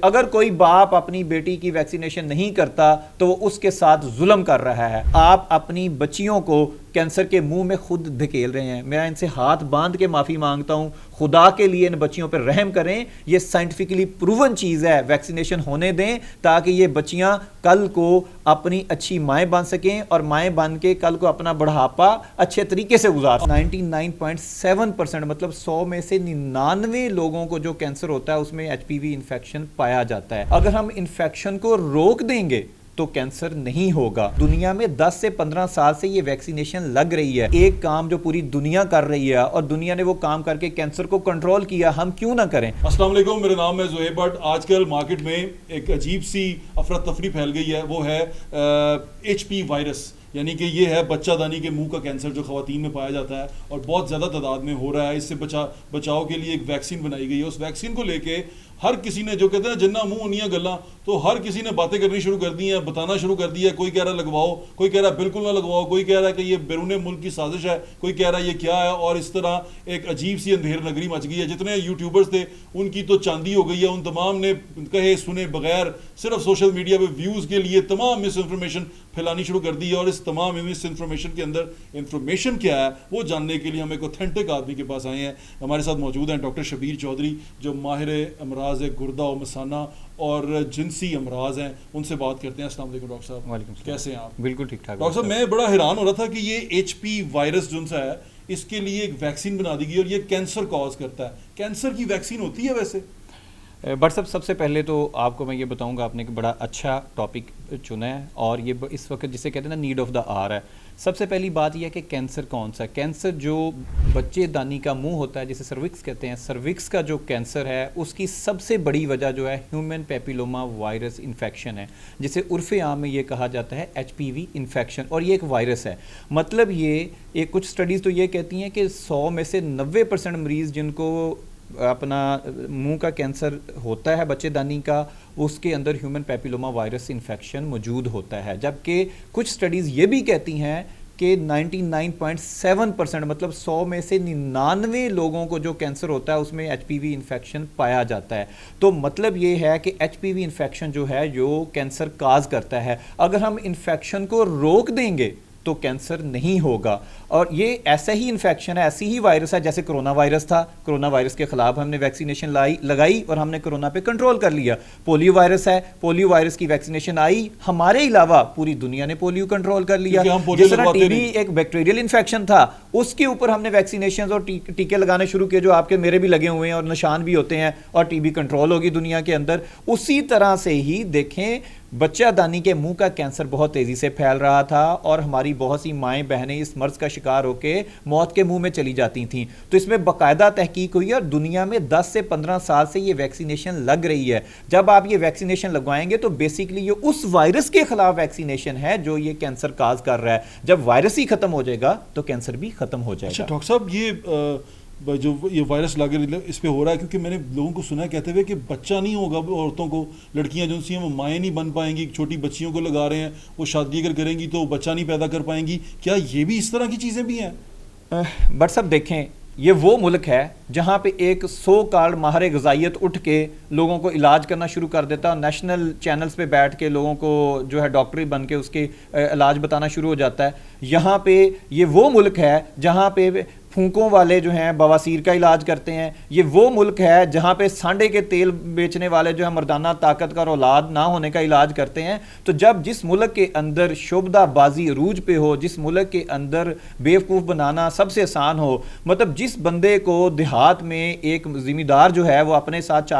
اگر کوئی باپ اپنی بیٹی کی ویکسینیشن نہیں کرتا تو وہ اس کے ساتھ ظلم کر رہا ہے. آپ اپنی بچیوں کو کینسر کے منہ میں خود دھکیل رہے ہیں. میں ان سے ہاتھ باندھ کے معافی مانگتا ہوں, خدا کے لیے ان بچیوں پر رحم کریں. یہ سائنٹیفکلی پروون چیز ہے, ویکسینیشن ہونے دیں تاکہ یہ بچیاں کل کو اپنی اچھی مائیں بن سکیں اور مائیں بن کے کل کو اپنا بڑھاپا اچھے طریقے سے گزار سکیں. 99.7% مطلب 100 میں سے 99 لوگوں کو جو کینسر ہوتا ہے اس میں ایچ پی وی انفیکشن پایا جاتا ہے. اگر ہم انفیکشن کو روک دیں گے تو کینسر نہیں ہوگا. دنیا میں 10 سے 15 سال سے یہ ویکسینیشن لگ رہی ہے. ایک کام جو پوری دنیا کر رہی ہے اور دنیا نے وہ کام کر کے کینسر کو کنٹرول کیا, ہم کیوں نہ کریں. السلام علیکم, میرا نام ہے زہیب بٹ. آج کل مارکیٹ میں ایک عجیب سی افراتفری پھیل گئی ہے, وہ ہے ایچ پی وائرس. یعنی کہ یہ ہے بچہ دانی کے منہ کا کینسر جو خواتین میں پایا جاتا ہے اور بہت زیادہ تعداد میں ہو رہا ہے. اس سے بچاؤ کے لیے ایک ویکسین بنائی گئی ہے. اس ویکسین کو لے کے ہر کسی نے, جو کہتے ہیں جنہ منہ انیاں گلاں, تو ہر کسی نے باتیں کرنی شروع کر دی ہیں, بتانا شروع کر دیا ہے. کوئی کہہ رہا ہے لگواؤ, کوئی کہہ رہا ہے بالکل نہ لگواؤ, کوئی کہہ رہا ہے کہ یہ بیرون ملک کی سازش ہے, کوئی کہہ رہا ہے یہ کیا ہے. اور اس طرح ایک عجیب سی اندھیر نگری مچ گئی ہے. جتنے یوٹیوبرز تھے ان کی تو چاندی ہو گئی ہے. ان تمام نے کہے سنے بغیر صرف سوشل میڈیا پہ ویوز کے لیے تمام مس انفارمیشن پھیلانی شروع کر دی ہے. اور اس تمام مس انفارمیشن کے اندر انفارمیشن کیا ہے وہ جاننے کے لیے ہم ایک اوتھینٹک آدمی کے پاس آئے ہیں. ہمارے ساتھ موجود ہیں ڈاکٹر شبیر چودھری, جو ماہر امراض گردہ و مثانہ اور جنسی امراض ہیں. ان سے بات کرتے ہیں. السلام علیکم ڈاکٹر صاحب. وعلیکم السلام. کیسے ہیں آپ؟ بالکل ٹھیک ٹھاک. ڈاکٹر صاحب میں بڑا حیران ہو رہا تھا کہ یہ ایچ پی وائرس جو سا ہے اس کے لیے ایک ویکسین بنا دی گئی اور یہ کینسر کاز کرتا ہے. کینسر کی ویکسین ہوتی ہے ویسے؟ بٹ سب سے پہلے تو آپ کو میں یہ بتاؤں گا, آپ نے ایک بڑا اچھا ٹاپک چنا ہے اور یہ اس وقت جسے کہتے ہیں نا نیڈ آف دا آر ہے. سب سے پہلی بات یہ ہے کہ کینسر کون سا ہے. کینسر جو بچے دانی کا منہ ہوتا ہے جسے سروکس کہتے ہیں, سروکس کا جو کینسر ہے اس کی سب سے بڑی وجہ جو ہے ہیومن پیپیلوما وائرس انفیکشن ہے, جسے عرف عام میں یہ کہا جاتا ہے ایچ پی وی انفیکشن. اور یہ ایک وائرس ہے. مطلب یہ کچھ سٹڈیز تو یہ کہتی ہیں کہ 100 میں سے 90% مریض جن کو اپنا منہ کا کینسر ہوتا ہے بچے دانی کا, اس کے اندر ہیومن پیپیلوما وائرس انفیکشن موجود ہوتا ہے. جبکہ کچھ سٹڈیز یہ بھی کہتی ہیں کہ 99.7% مطلب 100 میں سے 99 لوگوں کو جو کینسر ہوتا ہے اس میں ایچ پی وی انفیکشن پایا جاتا ہے. تو مطلب یہ ہے کہ ایچ پی وی انفیکشن جو ہے جو کینسر کاز کرتا ہے. اگر ہم انفیکشن کو روک دیں گے تو کینسر نہیں ہوگا. اور یہ ایسا ہی انفیکشن ہے, ایسی ہی وائرس ہے جیسے کرونا وائرس تھا. کرونا وائرس کے خلاف ہم نے ویکسینیشن لگائی اور ہم نے کرونا پہ کنٹرول کر لیا. پولیو وائرس ہے, پولیو وائرس کی ویکسینیشن آئی, ہمارے علاوہ پوری دنیا نے پولیو کنٹرول کر لیا. جس طرح ٹی بی ایک بیکٹیریل انفیکشن تھا, اس کے اوپر ہم نے ویکسینیشن اور ٹیکے لگانے شروع کیے جو آپ کے میرے بھی لگے ہوئے ہیں اور نشان بھی ہوتے ہیں, اور ٹی بی کنٹرول ہوگی دنیا کے اندر. اسی طرح سے ہی دیکھیں بچہ دانی کے منہ کا کینسر بہت تیزی سے پھیل رہا تھا اور ہماری بہت سی مائیں بہنیں اس مرض کا شکار ہو کے موت کے منہ میں چلی جاتی تھیں. تو اس میں باقاعدہ تحقیق ہوئی اور دنیا میں 10 سے 15 سال سے یہ ویکسینیشن لگ رہی ہے. جب آپ یہ ویکسینیشن لگوائیں گے تو بیسیکلی یہ اس وائرس کے خلاف ویکسینیشن ہے جو یہ کینسر کاز کر رہا ہے. جب وائرس ہی ختم ہو جائے گا تو کینسر بھی ختم ہو جائے گا. اچھا ڈاکٹر صاحب, جو یہ وائرس لگ اس پہ ہو رہا ہے, کیونکہ میں نے لوگوں کو سنا ہے کہتے ہوئے کہ بچہ نہیں ہوگا عورتوں کو, لڑکیاں جو سی ہیں وہ مائیں نہیں بن پائیں گی, چھوٹی بچیوں کو لگا رہے ہیں, وہ شادی اگر کریں گی تو بچہ نہیں پیدا کر پائیں گی. کیا یہ بھی اس طرح کی چیزیں بھی ہیں؟ بٹ سب دیکھیں, یہ وہ ملک ہے جہاں پہ ایک سو کارڈ ماہر غذائیت اٹھ کے لوگوں کو علاج کرنا شروع کر دیتا ہے, نیشنل چینلز پہ بیٹھ کے لوگوں کو جو ہے ڈاکٹری بن کے اس کے علاج بتانا شروع ہو جاتا ہے. یہاں پہ یہ وہ ملک ہے جہاں پہ پھونکوں والے جو ہیں بواسیر کا علاج کرتے ہیں. یہ وہ ملک ہے جہاں پہ سانڈے کے تیل بیچنے والے جو ہے مردانہ طاقت کا اور اولاد نہ ہونے کا علاج کرتے ہیں. تو جب جس ملک کے اندر شعبدہ بازی عروج پہ ہو, جس ملک کے اندر بیوقوف بنانا سب سے آسان ہو, مطلب جس بندے کو دیہات میں ایک ذمہ دار جو ہے وہ اپنے ساتھ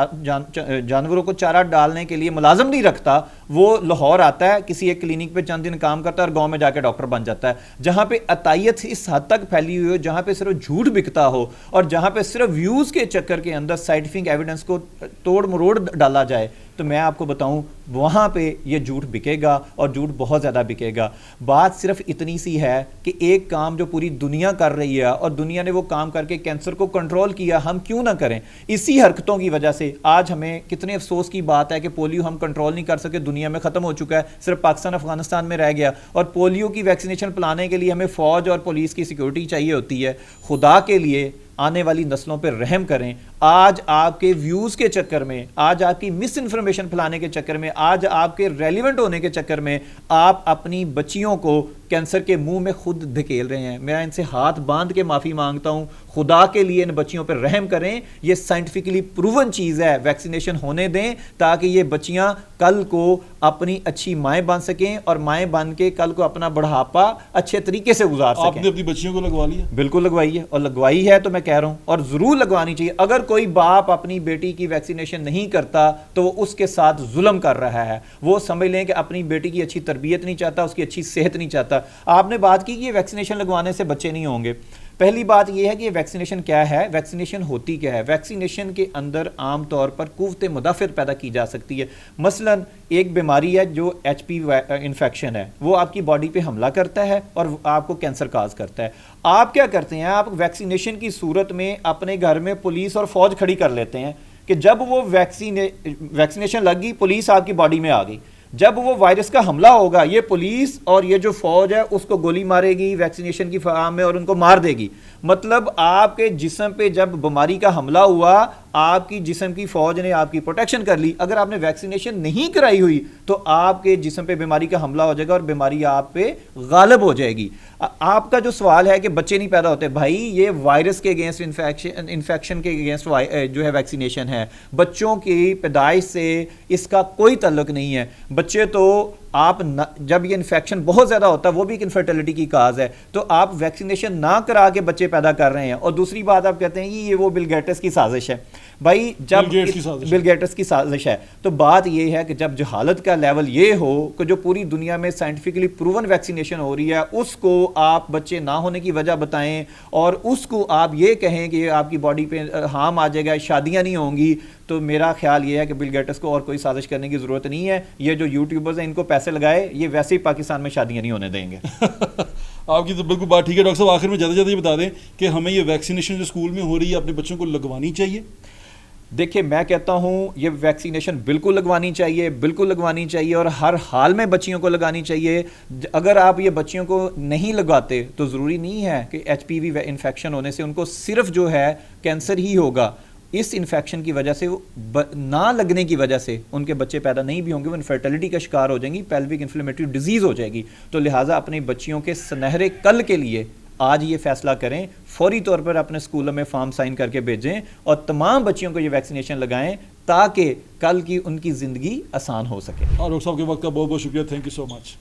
جانوروں کو چارہ ڈالنے کے لیے ملازم نہیں رکھتا, وہ لاہور آتا ہے کسی ایک کلینک پہ چند دن کام کرتا ہے اور گاؤں میں جا کے ڈاکٹر بن جاتا ہے. جہاں پہ عطائیت اس حد تک پھیلی ہوئی ہو, جہاں پہ صرف جھوٹ بکتا ہو اور جہاں پہ صرف ویوز کے چکر کے اندر سائنٹیفک ایویڈنس کو توڑ مروڑ ڈالا جائے, تو میں آپ کو بتاؤں وہاں پہ یہ جھوٹ بکے گا اور جھوٹ بہت زیادہ بکے گا. بات صرف اتنی سی ہے کہ ایک کام جو پوری دنیا کر رہی ہے اور دنیا نے وہ کام کر کے کینسر کو کنٹرول کیا, ہم کیوں نہ کریں. اسی حرکتوں کی وجہ سے آج ہمیں کتنے افسوس کی بات ہے کہ پولیو ہم کنٹرول نہیں کر سکے, دنیا میں ختم ہو چکا ہے, صرف پاکستان افغانستان میں رہ گیا. اور پولیو کی ویکسینیشن پلانے کے لیے ہمیں فوج اور پولیس کی سیکورٹی چاہیے ہوتی ہے. خدا کے لیے آنے والی نسلوں پہ رحم کریں, آج آپ کے ویوز کے چکر میں، آج آپ کی مس انفارمیشن پھیلانے کے چکر میں، آج آپ کے ریلیونٹ ہونے کے چکر میں آپ اپنی بچیوں کو کینسر کے منہ میں خود دھکیل رہے ہیں. میں ان سے ہاتھ باندھ کے معافی مانگتا ہوں. خدا کے لیے ان بچیوں پہ رحم کریں. یہ سائنٹیفکلی پروون چیز ہے. ویکسینیشن ہونے دیں تاکہ یہ بچیاں کل کو اپنی اچھی مائیں بن سکیں اور مائیں بن کے کل کو اپنا بڑھاپا اچھے طریقے سے گزار سکیں. آپ نے اپنی بچیوں کو لگوا لیا؟ بالکل لگوائی ہے، اور لگوائی ہے تو میں کہہ رہا ہوں، اور ضرور لگوانی چاہیے. اگر کوئی باپ اپنی بیٹی کی ویکسینیشن نہیں کرتا تو وہ اس کے ساتھ ظلم کر رہا ہے. وہ سمجھ لیں کہ اپنی بیٹی کی اچھی تربیت نہیں چاہتا، اس کی اچھی صحت نہیں چاہتا. آپ نے بات کی کہ یہ ویکسینیشن لگوانے سے بچے نہیں ہوں گے. پہلی بات یہ ہے کہ یہ ویکسینیشن کیا ہے، ویکسینیشن ہوتی کیا ہے. ویکسینیشن کے اندر عام طور پر قوت مدافعت پیدا کی جا سکتی ہے. مثلا ایک بیماری ہے جو ایچ پی انفیکشن ہے، وہ آپ کی باڈی پہ حملہ کرتا ہے اور آپ کو کینسر کاز کرتا ہے. آپ کیا کرتے ہیں، آپ ویکسینیشن کی صورت میں اپنے گھر میں پولیس اور فوج کھڑی کر لیتے ہیں کہ جب وہ ویکسینیشن لگ گئی، پولیس آپ کی باڈی میں آ گئی. جب وہ وائرس کا حملہ ہوگا، یہ پولیس اور یہ جو فوج ہے اس کو گولی مارے گی ویکسینیشن کی فراہم میں اور ان کو مار دے گی. مطلب آپ کے جسم پہ جب بیماری کا حملہ ہوا، آپ کی جسم کی فوج نے آپ کی پروٹیکشن کر لی. اگر آپ نے ویکسینیشن نہیں کرائی ہوئی تو آپ کے جسم پہ بیماری کا حملہ ہو جائے گا اور بیماری آپ پہ غالب ہو جائے گی. آپ کا جو سوال ہے کہ بچے نہیں پیدا ہوتے، بھائی یہ وائرس کے اگینسٹ انفیکشن کے اگینسٹ جو ہے ویکسینیشن ہے. بچوں کی پیدائش سے اس کا کوئی تعلق نہیں ہے. بچے تو آپ جب یہ انفیکشن بہت زیادہ ہوتا ہے، وہ بھی ایک انفرٹیلٹی کی کاز ہے، تو آپ ویکسینیشن نہ کرا کے بچے پیدا کر رہے ہیں. اور دوسری بات آپ کہتے ہیں کہ یہ وہ بل گیٹس کی سازش ہے. بھائی جب بل گیٹس کی سازش ہے تو بات یہ ہے کہ جب جہالت کا لیول یہ ہو کہ جو پوری دنیا میں سائنٹیفکلی پروون ویکسینیشن ہو رہی ہے اس کو آپ بچے نہ ہونے کی وجہ بتائیں اور اس کو آپ یہ کہیں کہ آپ کی باڈی پہ ہارم آ جائے گا، شادیاں نہیں ہوں گی، تو میرا خیال یہ ہے کہ بل گیٹس کو اور کوئی سازش کرنے کی ضرورت نہیں ہے. یہ جو یوٹیوبرز ہیں ان کو پیسے لگائے، یہ ویسے ہی پاکستان میں شادیاں نہیں ہونے دیں گے. آپ کی تو بالکل بات ٹھیک ہے. ڈاکٹر صاحب آخر میں جلدی یہ بتا دیں کہ ہمیں یہ ویکسینیشن جو اسکول میں ہو رہی ہے اپنے بچوں کو لگوانی چاہیے؟ دیکھیں میں کہتا ہوں یہ ویکسینیشن بالکل لگوانی چاہیے، بالکل لگوانی چاہیے اور ہر حال میں بچیوں کو لگانی چاہیے. اگر آپ یہ بچیوں کو نہیں لگاتے تو ضروری نہیں ہے کہ ایچ پی وی انفیکشن ہونے سے ان کو صرف جو ہے کینسر ہی ہوگا. اس انفیکشن کی وجہ سے نہ لگنے کی وجہ سے ان کے بچے پیدا نہیں بھی ہوں گے، وہ انفرٹیلٹی کا شکار ہو جائیں گی، پیلوک انفلیمیٹری ڈیزیز ہو جائے گی. تو لہٰذا اپنی بچیوں کے سنہرے کل کے لیے آج یہ فیصلہ کریں، فوری طور پر اپنے اسکولوں میں فارم سائن کر کے بھیجیں اور تمام بچیوں کو یہ ویکسینیشن لگائیں تاکہ کل کی ان کی زندگی آسان ہو سکے. اور ڈاکٹر صاحب کے وقت کا بہت بہت شکریہ. Thank you so much.